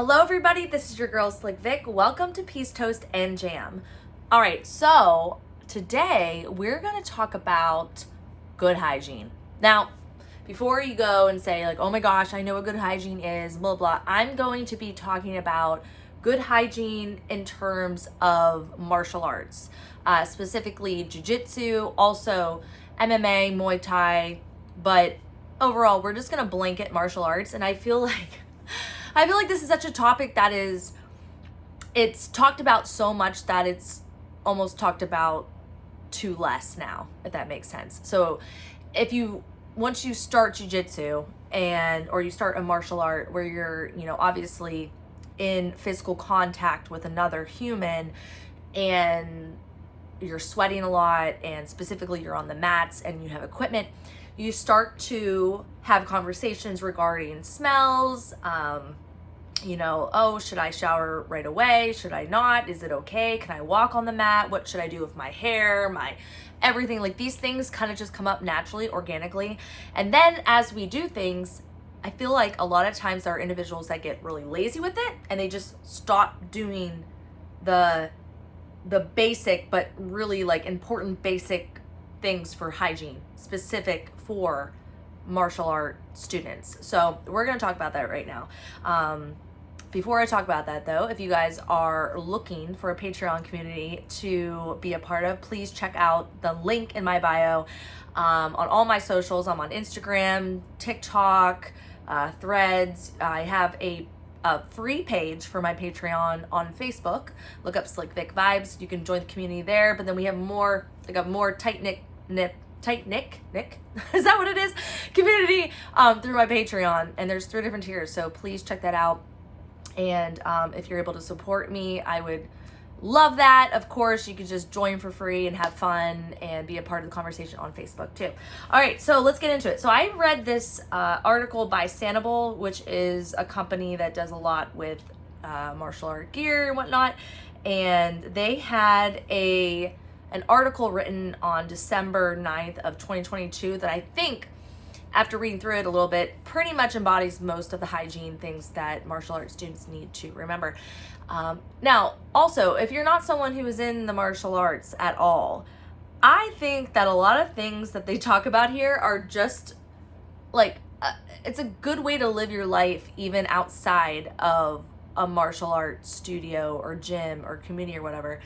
Hello everybody, this is your girl Slick Vic. Welcome to Peace Toast and Jam. All right, so today we're going to talk about good hygiene. Now, before you go and say like, oh my gosh, I know what good hygiene is, blah, blah, I'm going to be talking about good hygiene in terms of martial arts, specifically Jiu-Jitsu, also MMA, Muay Thai, but overall, we're just going to blanket martial arts, and I feel like this is such a topic that it's talked about so much that it's almost talked about too less now, if that makes sense. So once you start jiu-jitsu or you start a martial art where you're, obviously in physical contact with another human and you're sweating a lot, and specifically you're on the mats and you have equipment, you start to have conversations regarding smells. Oh, should I shower right away? Should I not? Is it okay? Can I walk on the mat? What should I do with my hair? My everything? Like, these things kind of just come up naturally, organically. And then as we do things, I feel like a lot of times there are individuals that get really lazy with it and they just stop doing the basic but really like important basic things for hygiene, specific for martial art students. So we're going to talk about that right now. Before I talk about that though, if you guys are looking for a Patreon community to be a part of, please check out the link in my bio. On all my socials, I'm on Instagram, TikTok, Threads. I have a free page for my Patreon on Facebook. Look up Slick Vic Vibes. You can join the community there. But then we have more tight-knit is that what it is? Community through my Patreon, and there's 3 different tiers. So please check that out. And if you're able to support me, I would love that. Of course, you could just join for free and have fun and be a part of the conversation on Facebook too. All right, so let's get into it. So I read this article by Sanibel, which is a company that does a lot with martial art gear and whatnot. And they had an article written on December 9th of 2022 that I think, after reading through it a little bit, pretty much embodies most of the hygiene things that martial arts students need to remember. Now, also, if you're not someone who is in the martial arts at all, I think that a lot of things that they talk about here are just like, it's a good way to live your life even outside of a martial arts studio or gym or community or whatever.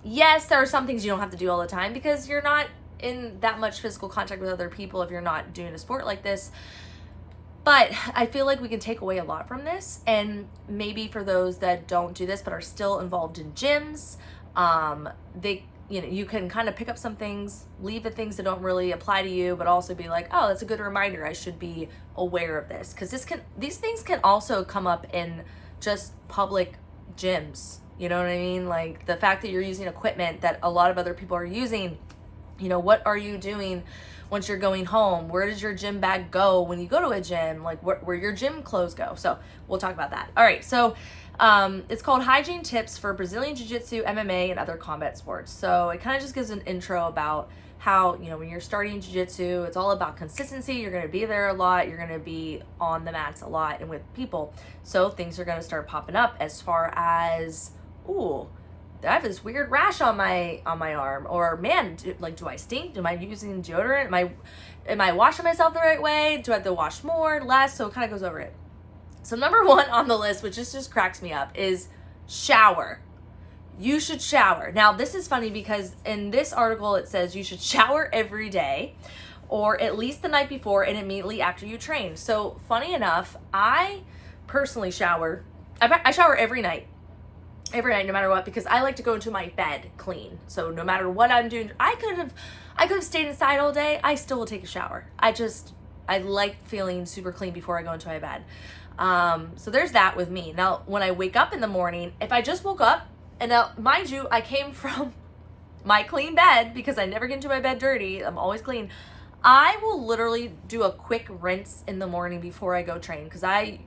Yes, there are some things you don't have to do all the time because you're not in that much physical contact with other people if you're not doing a sport like this. But I feel like we can take away a lot from this, and maybe for those that don't do this but are still involved in gyms, you can kind of pick up some things, leave the things that don't really apply to you, but also be like, oh, that's a good reminder. I should be aware of this, because these things can also come up in just public gyms. You know what I mean? Like the fact that you're using equipment that a lot of other people are using. What are you doing once you're going home? Where does your gym bag go when you go to a gym? Like where your gym clothes go? So we'll talk about that. All right. So it's called Hygiene Tips for Brazilian Jiu-Jitsu, MMA, and other combat sports. So it kind of just gives an intro about how, when you're starting jiu-jitsu, it's all about consistency. You're going to be there a lot. You're going to be on the mats a lot and with people. So things are going to start popping up as far as, ooh, I have this weird rash on my arm, or man, do I stink? Am I using deodorant? Am I washing myself the right way? Do I have to wash more, less? So it kind of goes over it. So number 1 on the list, which just cracks me up, is shower. You should shower. Now this is funny because in this article it says you should shower every day, or at least the night before and immediately after you train. So funny enough, I personally shower. I shower every night, no matter what, because I like to go into my bed clean. So no matter what I'm doing, I could have stayed inside all day. I still will take a shower. I like feeling super clean before I go into my bed. So there's that with me. Now, when I wake up in the morning, if I just woke up, and now mind you, I came from my clean bed because I never get into my bed dirty. I'm always clean. I will literally do a quick rinse in the morning before I go train, because I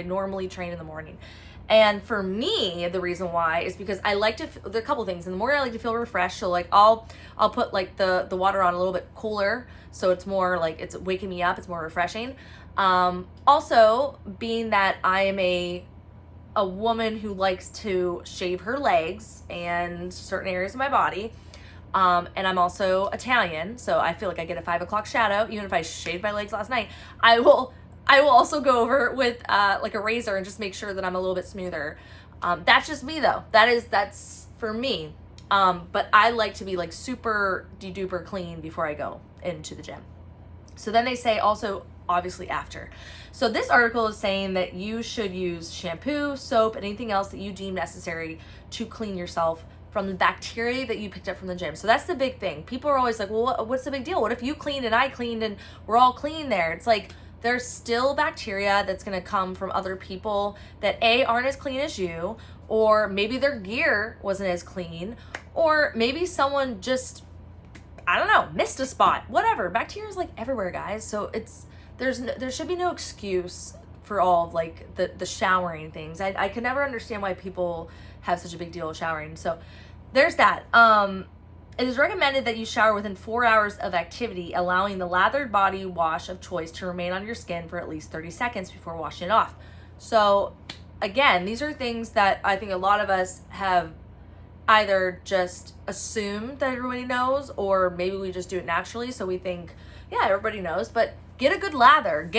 normally train in the morning. And for me, the reason why is because I like to, there are a couple things. In the morning, I like to feel refreshed. So like I'll put like the water on a little bit cooler. So it's more like it's waking me up. It's more refreshing. Also, being that I am a a woman who likes to shave her legs and certain areas of my body. And I'm also Italian, so I feel like I get a 5 o'clock shadow. Even if I shaved my legs last night, I will also go over with like a razor and just make sure that I'm a little bit smoother. That's just me though. That's for me. But I like to be like super de-duper clean before I go into the gym. So then they say also, obviously after. So this article is saying that you should use shampoo, soap, and anything else that you deem necessary to clean yourself from the bacteria that you picked up from the gym. So that's the big thing. People are always like, well, what's the big deal? What if you cleaned and I cleaned and we're all clean there? It's like, there's still bacteria that's going to come from other people that aren't as clean as you, or maybe their gear wasn't as clean, or maybe someone just, I don't know, missed a spot, whatever. Bacteria is like everywhere, guys. So there should be no excuse for all of like the showering things. I could never understand why people have such a big deal with showering. So there's that. It is recommended that you shower within 4 hours of activity, allowing the lathered body wash of choice to remain on your skin for at least 30 seconds before washing it off. So again, these are things that I think a lot of us have either just assumed that everybody knows, or maybe we just do it naturally. So we think, yeah, everybody knows, but get a good lather.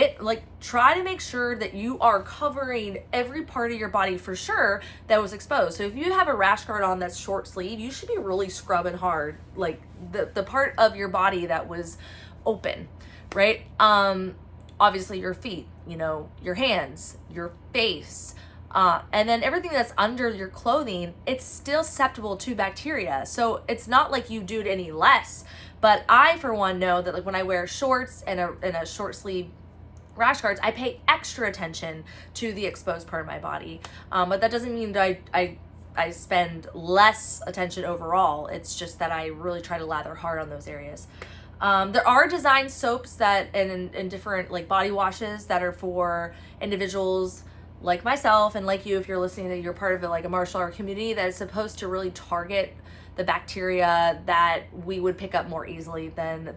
Try to make sure that you are covering every part of your body for sure that was exposed. So if you have a rash guard on that's short sleeve, you should be really scrubbing hard, like the part of your body that was open, right? Obviously your feet, your hands, your face, and then everything that's under your clothing, it's still susceptible to bacteria. So it's not like you do it any less. But I, for one, know that like when I wear shorts and a short sleeve rash guards, I pay extra attention to the exposed part of my body. But that doesn't mean that I spend less attention overall. It's just that I really try to lather hard on those areas. There are designed soaps that and different like body washes that are for individuals like myself and like you, if you're listening, that you're part of a martial art community that is supposed to really target the bacteria that we would pick up more easily than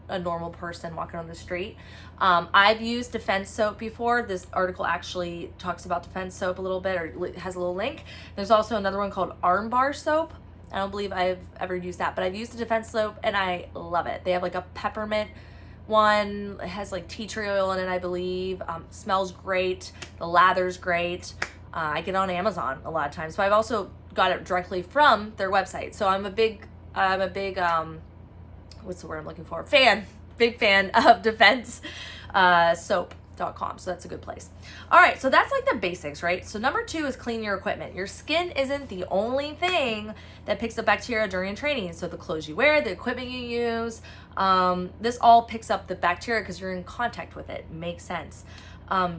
a normal person walking on the street. I've used Defense soap before. This article actually talks about Defense soap a little bit, or has a little link. There's also another one called Armbar soap. I don't believe I've ever used that, but I've used the Defense soap and I love it. They have like a peppermint one. It has like tea tree oil in it, I believe. Smells great. The lather's great. I get it on Amazon a lot of times. So I've also got it directly from their website. So I'm a big what's the word I'm looking for? Big fan of Defense soap.com. So that's a good place. All right. So that's like the basics, right? So number 2 is clean your equipment. Your skin isn't the only thing that picks up bacteria during training. So the clothes you wear, the equipment you use, this all picks up the bacteria because you're in contact with it. Makes sense.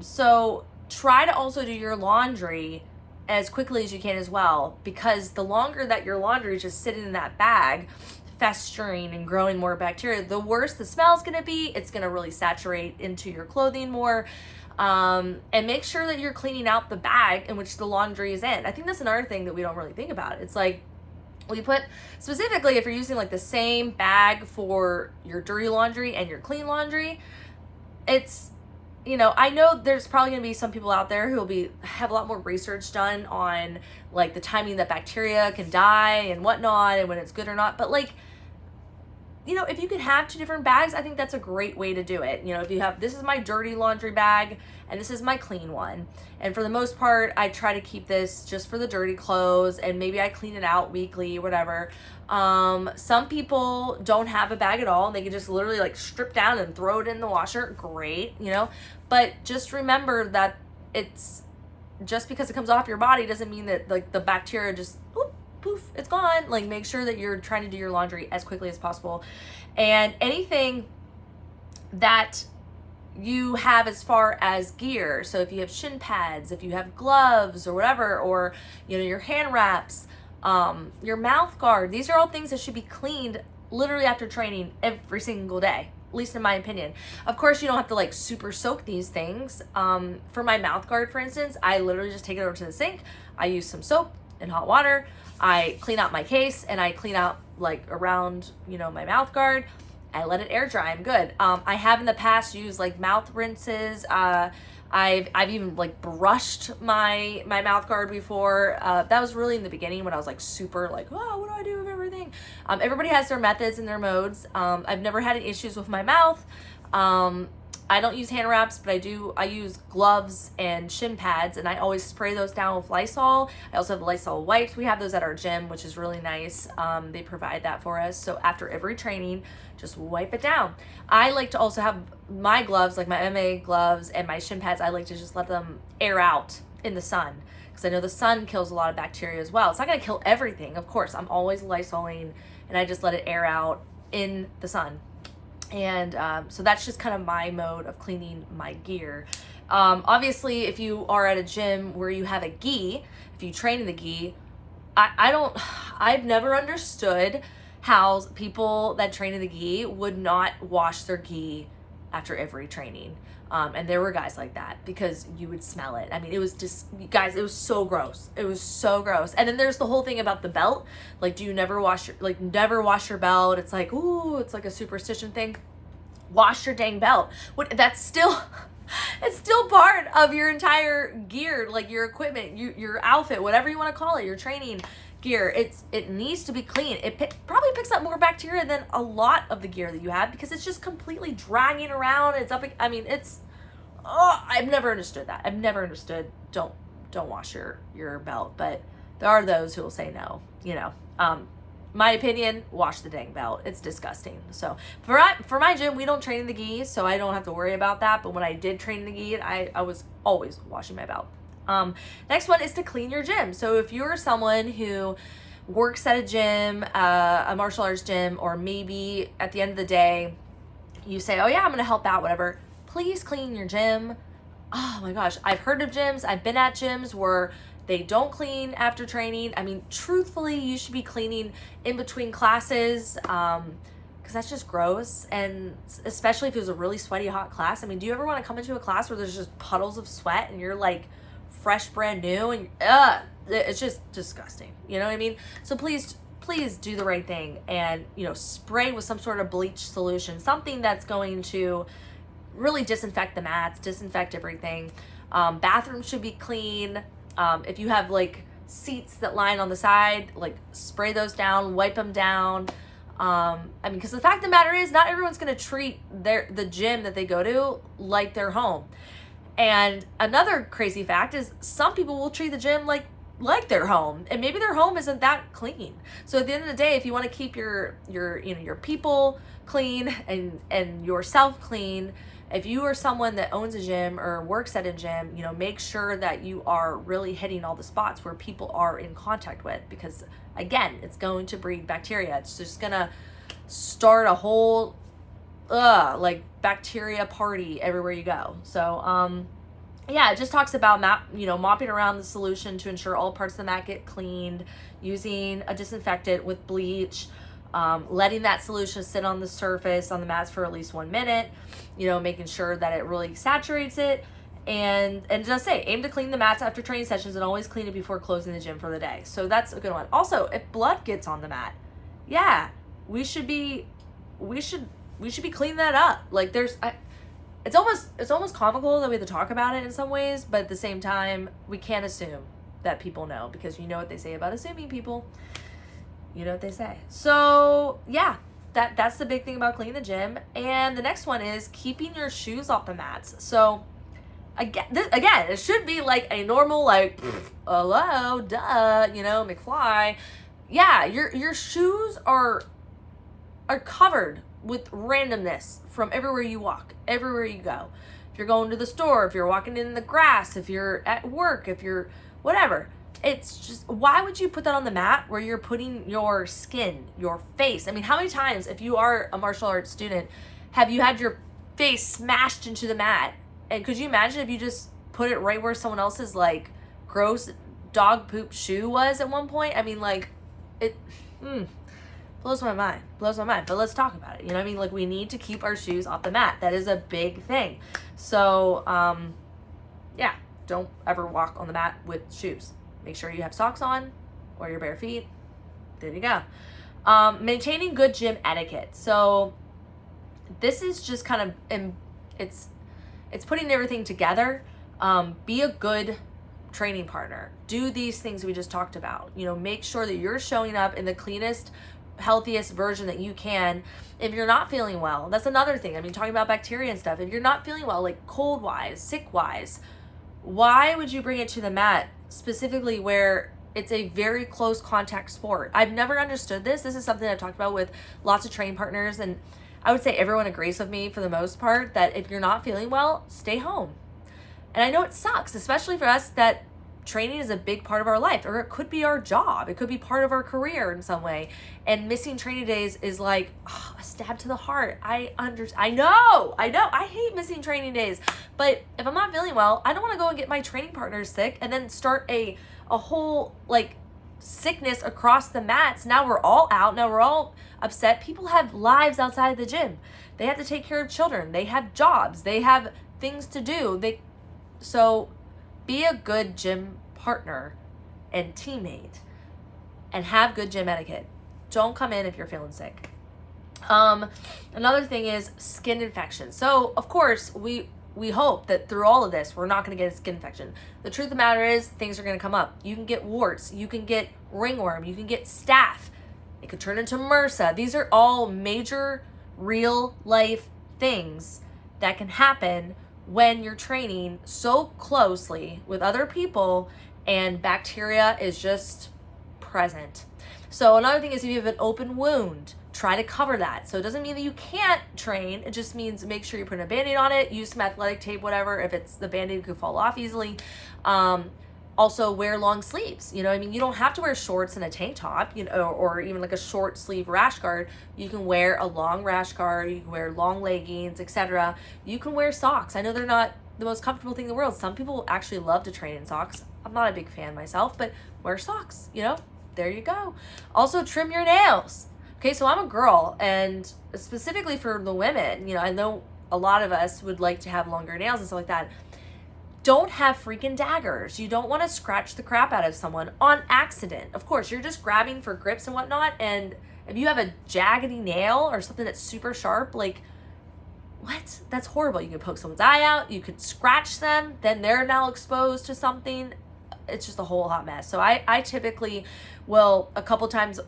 So try to also do your laundry as quickly as you can as well, because the longer that your laundry is just sitting in that bag festering and growing more bacteria, the worse the smell is going to be. It's going to really saturate into your clothing more. And make sure that you're cleaning out the bag in which the laundry is in. I think that's another thing that we don't really think about. It's like, we put, specifically if you're using like the same bag for your dirty laundry and your clean laundry, it's, I know there's probably going to be some people out there who will have a lot more research done on like the timing that bacteria can die and whatnot and when it's good or not. But like, if you can have 2 different bags, I think that's a great way to do it. If you have, this is my dirty laundry bag and this is my clean one. And for the most part, I try to keep this just for the dirty clothes, and maybe I clean it out weekly, whatever. Some people don't have a bag at all. They can just literally like strip down and throw it in the washer. Great, but just remember that it's just because it comes off your body doesn't mean that like the bacteria just poof, it's gone. Like, make sure that you're trying to do your laundry as quickly as possible. And anything that you have as far as gear, so if you have shin pads, if you have gloves or whatever, or your hand wraps, your mouth guard, these are all things that should be cleaned literally after training every single day, at least in my opinion. Of course, you don't have to like super soak these things. For my mouth guard, for instance, I literally just take it over to the sink. I use some soap and hot water. I clean out my case and I clean out like around, my mouth guard. I let it air dry. I'm good. I have in the past used like mouth rinses. I've even like brushed my mouth guard before. That was really in the beginning when I was like super like, oh, what do I do with everything? Everybody has their methods and their modes. I've never had any issues with my mouth. I don't use hand wraps, but I use gloves and shin pads, and I always spray those down with Lysol. I also have Lysol wipes. We have those at our gym, which is really nice. They provide that for us. So after every training, just wipe it down. I like to also have my gloves, like my MMA gloves and my shin pads, I like to just let them air out in the sun, because I know the sun kills a lot of bacteria as well. It's not going to kill everything, of course. I'm always Lysoling, and I just let it air out in the sun. And so that's just kind of my mode of cleaning my gear. Obviously, if you are at a gym where you have a gi, if you train in the gi, I've never understood how people that train in the gi would not wash their gi after every training. And there were guys like that, because you would smell it. I mean, it was just, guys, it was so gross. It was so gross. And then there's the whole thing about the belt. Like, do you never wash your belt? It's like, ooh, it's like a superstition thing. Wash your dang belt. That's still, it's still part of your entire gear, like your equipment, your outfit, whatever you want to call it, your training gear. It needs to be clean. It probably picks up more bacteria than a lot of the gear that you have, because it's just completely dragging around. It's up. I mean, I've never understood that. I've never understood. Don't wash your belt. But there are those who will say no. My opinion, wash the dang belt. It's disgusting. So for my gym, we don't train in the gi, so I don't have to worry about that. But when I did train in the gi, I was always washing my belt. Next one is to clean your gym. So if you're someone who works at a gym, a martial arts gym, or maybe at the end of the day, you say, oh yeah, I'm going to help out, whatever. Please clean your gym. Oh my gosh. I've heard of gyms. I've been at gyms where they don't clean after training. I mean, truthfully, you should be cleaning in between classes, because that's just gross. And especially if it was a really sweaty, hot class. I mean, do you ever want to come into a class where there's just puddles of sweat and you're like fresh, brand new, and it's just disgusting. You know what I mean? So please do the right thing and, spray with some sort of bleach solution, something that's going to really disinfect the mats, disinfect everything. Bathrooms should be clean. If you have like seats that line on the side, like spray those down, wipe them down. Because the fact of the matter is, not everyone's going to treat the gym that they go to like their home. And another crazy fact is, some people will treat the gym like their home, and maybe their home isn't that clean. So at the end of the day, if you want to keep your people clean and yourself clean, if you are someone that owns a gym or works at a gym, make sure that you are really hitting all the spots where people are in contact with, because again, it's going to breed bacteria. It's just gonna start a whole bacteria party everywhere you go. So it just talks about mopping around the solution to ensure all parts of the mat get cleaned, using a disinfectant with bleach, letting that solution sit on the surface on the mats for at least 1 minute, making sure that it really saturates it, and just aim to clean the mats after training sessions, and always clean it before closing the gym for the day. So that's a good one. Also, if blood gets on the mat, we should be cleaning that up. Like it's almost comical that we have to talk about it in some ways, but at the same time, we can't assume that people know, because you know what they say about assuming people. You know what they say. So that's the big thing about cleaning the gym. And the next one is keeping your shoes off the mats. So again, it should be like a normal, hello, duh, McFly. Yeah, your shoes are covered with randomness from everywhere you walk, everywhere you go. If you're going to the store, if you're walking in the grass, if you're at work, if you're whatever. It's just, why would you put that on the mat where you're putting your skin, your face? I mean, how many times, if you are a martial arts student, have you had your face smashed into the mat? And could you imagine if you just put it right where someone else's gross dog poop shoe was at one point? I mean, it blows my mind. But let's talk about it. You know what I mean? We need to keep our shoes off the mat. That is a big thing. So, don't ever walk on the mat with shoes. Make sure you have socks on or your bare feet. There you go. Maintaining good gym etiquette. So this is just kind of, it's putting everything together. Be a good training partner. Do these things we just talked about. Make sure that you're showing up in the cleanest, healthiest version that you can. If you're not feeling well, that's another thing. Talking about bacteria and stuff. If you're not feeling well, like cold wise, sick wise, why would you bring it to the mat specifically where it's a very close contact sport? I've never understood this. This is something I've talked about with lots of training partners, and I would say everyone agrees with me for the most part that if you're not feeling well, stay home. And I know it sucks, especially for us that training is a big part of our life, or it could be our job. It could be part of our career in some way. And missing training days is like a stab to the heart. I know. I hate missing training days. But if I'm not feeling well, I don't want to go and get my training partner sick and then start a whole like sickness across the mats. Now we're all out. Now we're all upset. People have lives outside of the gym. They have to take care of children. They have jobs. They have things to do. So be a good gym partner and teammate and have good gym etiquette. Don't come in if you're feeling sick. Another thing is skin infection. So of course we hope that through all of this, we're not going to get a skin infection. The truth of the matter is things are going to come up. You can get warts, you can get ringworm, you can get staph. It could turn into MRSA. These are all major real life things that can happen when you're training so closely with other people and bacteria is just present. So another thing is if you have an open wound, try to cover that. So it doesn't mean that you can't train. It just means make sure you put a Band-Aid on it, use some athletic tape, whatever. If it's the Band-Aid could fall off easily. Also wear long sleeves. You don't have to wear shorts and a tank top, or even like a short sleeve rash guard. You can wear a long rash guard, you can wear long leggings, etc. You can wear socks. I know they're not the most comfortable thing in the world. Some people actually love to train in socks. I'm not a big fan myself, but wear socks, there you go. Also trim your nails. Okay, so I'm a girl, and specifically for the women, I know a lot of us would like to have longer nails and stuff like that. Don't have freaking daggers. You don't want to scratch the crap out of someone on accident. Of course, you're just grabbing for grips and whatnot, and if you have a jaggedy nail or something that's super sharp, like, what? That's horrible. You could poke someone's eye out, you could scratch them, then they're now exposed to something. It's just a whole hot mess. So I typically will, a couple times,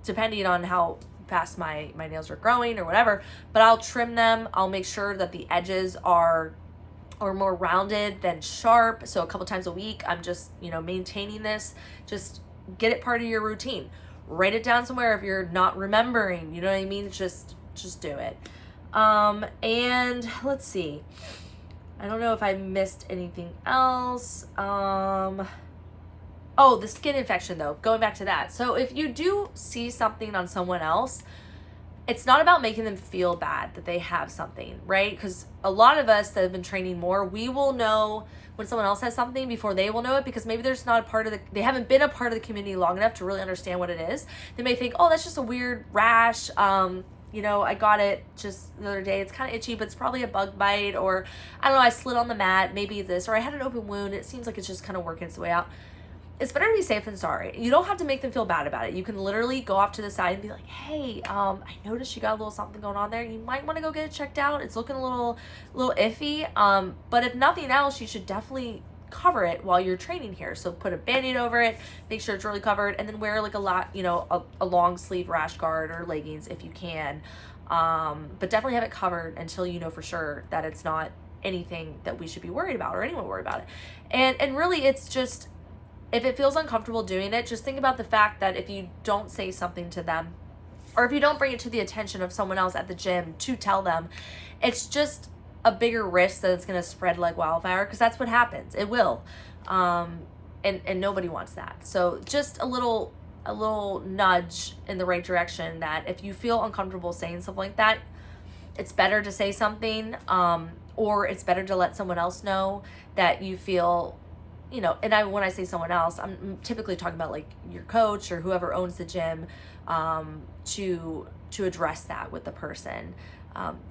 depending on how fast my nails are growing or whatever, but I'll trim them. I'll make sure that the edges are more rounded than sharp. So a couple times a week, I'm just, maintaining this. Just get it part of your routine. Write it down somewhere if you're not remembering, you know what I mean? Just do it. And let's see. I don't know if I missed anything else. Oh, the skin infection though, going back to that. So if you do see something on someone else, it's not about making them feel bad that they have something, right? Because a lot of us that have been training more, we will know when someone else has something before they will know it, because maybe they haven't been a part of the community long enough to really understand what it is. They may think, oh, that's just a weird rash. I got it just the other day. It's kind of itchy, but it's probably a bug bite, or I don't know, I slid on the mat, maybe this, or I had an open wound. It seems like it's just kind of working its way out. It's better to be safe than sorry. You don't have to make them feel bad about it. You can literally go off to the side and be like, hey, I noticed you got a little something going on there. You might want to go get it checked out. It's looking a little iffy. But if nothing else, you should definitely cover it while you're training here. So put a Band-Aid over it, make sure it's really covered, and then wear like a long sleeve rash guard or leggings if you can. But definitely have it covered until you know for sure that it's not anything that we should be worried about or anyone worried about it. And really it's just, if it feels uncomfortable doing it, just think about the fact that if you don't say something to them, or if you don't bring it to the attention of someone else at the gym to tell them, it's just a bigger risk that it's going to spread like wildfire, because that's what happens. It will. And nobody wants that. So just a little nudge in the right direction, that if you feel uncomfortable saying something like that, it's better to say something, or it's better to let someone else know that you feel, and when I say someone else, I'm typically talking about like your coach or whoever owns the gym, to address that with the person.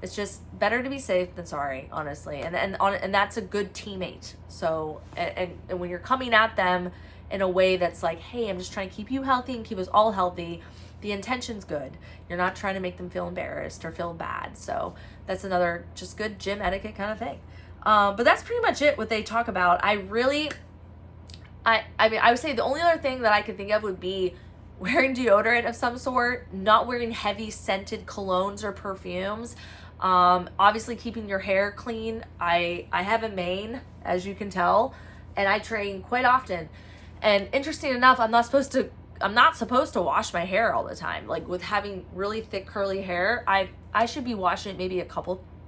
It's just better to be safe than sorry, honestly. And that's a good teammate. So, and when you're coming at them in a way that's like, hey, I'm just trying to keep you healthy and keep us all healthy, the intention's good. You're not trying to make them feel embarrassed or feel bad. So that's another just good gym etiquette kind of thing. But that's pretty much it, what they talk about. I mean, I would say the only other thing that I could think of would be wearing deodorant of some sort, not wearing heavy scented colognes or perfumes. Obviously keeping your hair clean. I have a mane, as you can tell, and I train quite often. And interesting enough, I'm not supposed to wash my hair all the time. Like with having really thick curly hair, I should be washing it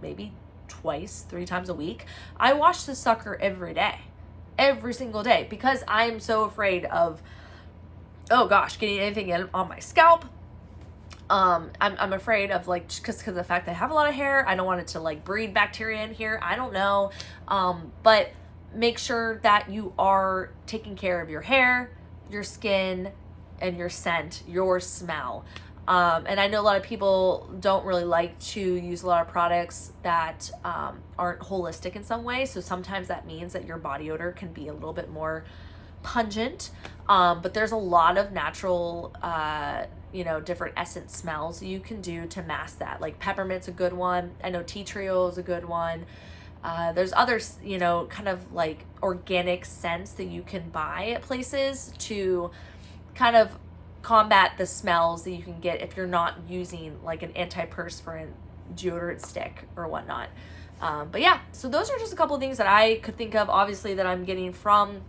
maybe twice, 3 times a week. I wash the sucker every day. Every single day, because I'm so afraid of, oh gosh, getting anything on my scalp. I'm afraid of, like, because of the fact that I have a lot of hair. I don't want it to like breed bacteria in here. I don't know. But make sure that you are taking care of your hair, your skin, and your scent, your smell. And I know a lot of people don't really like to use a lot of products that aren't holistic in some way. So sometimes that means that your body odor can be a little bit more pungent. But there's a lot of natural, different essence smells you can do to mask that. Like peppermint's a good one. I know tea tree oil is a good one. There's others, kind of like organic scents that you can buy at places to kind of combat the smells that you can get if you're not using like an antiperspirant deodorant stick or whatnot. But yeah, so those are just a couple of things that I could think of, obviously, that I'm getting from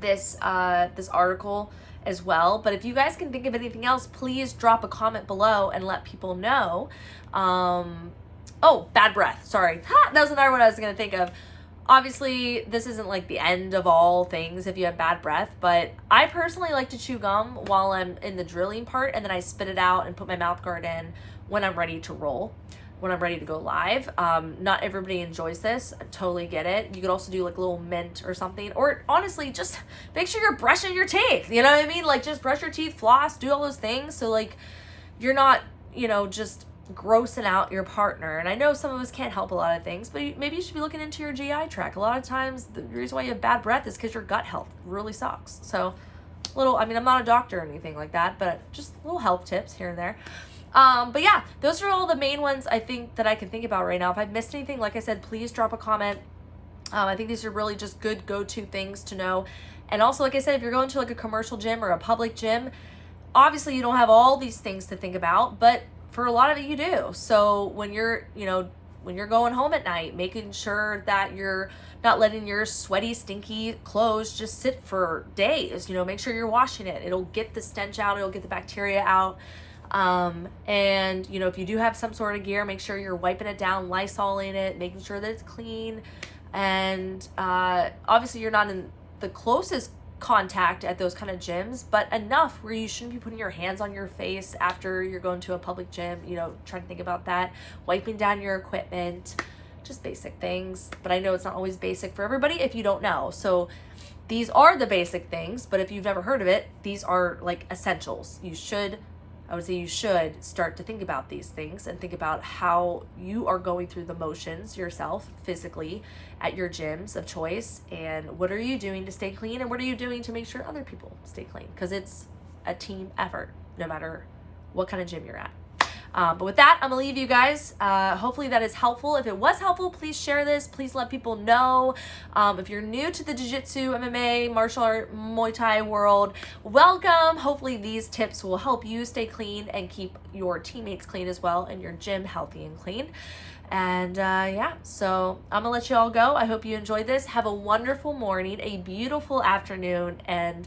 this article as well. But if you guys can think of anything else, please drop a comment below and let people know. Oh, bad breath. Sorry. That was another one I was going to think of. Obviously, this isn't like the end of all things if you have bad breath, but I personally like to chew gum while I'm in the drilling part, and then I spit it out and put my mouth guard in when I'm ready to roll, when I'm ready to go live. Not everybody enjoys this. I totally get it. You could also do like a little mint or something, or honestly, just make sure you're brushing your teeth. You know what I mean? Like just brush your teeth, floss, do all those things. So like you're not, just grossing out your partner. And I know some of us can't help a lot of things, but maybe you should be looking into your GI tract. A lot of times the reason why you have bad breath is because your gut health really sucks. So I'm not a doctor or anything like that, but just little health tips here and there. But yeah, those are all the main ones I think that I can think about right now. If I've missed anything, like I said, please drop a comment. I think these are really just good go-to things to know. And also, like I said, if you're going to like a commercial gym or a public gym, obviously you don't have all these things to think about, but for a lot of it you do. So when you're going home at night, making sure that you're not letting your sweaty, stinky clothes just sit for days. Make sure you're washing it. It'll get the stench out. It'll get the bacteria out. And if you do have some sort of gear, make sure you're wiping it down, Lysoling it, making sure that it's clean. And obviously you're not in the closest contact at those kind of gyms, but enough where you shouldn't be putting your hands on your face after you're going to a public gym. Try to think about that, wiping down your equipment, just basic things. But I know it's not always basic for everybody if you don't know. So these are the basic things, but if you've never heard of it, these are like essentials. I would say you should start to think about these things and think about how you are going through the motions yourself physically at your gyms of choice, and what are you doing to stay clean, and what are you doing to make sure other people stay clean, because it's a team effort no matter what kind of gym you're at. But with that, I'm gonna leave you guys. Hopefully that is helpful. If it was helpful, please share this. Please let people know. If you're new to the Jiu-Jitsu, MMA, martial art, Muay Thai world, welcome. Hopefully these tips will help you stay clean and keep your teammates clean as well, and your gym healthy and clean. And so I'm gonna let you all go. I hope you enjoyed this. Have a wonderful morning, a beautiful afternoon, and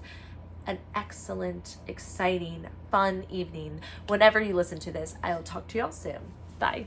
an excellent, exciting, fun evening whenever you listen to this. I'll talk to y'all soon. Bye.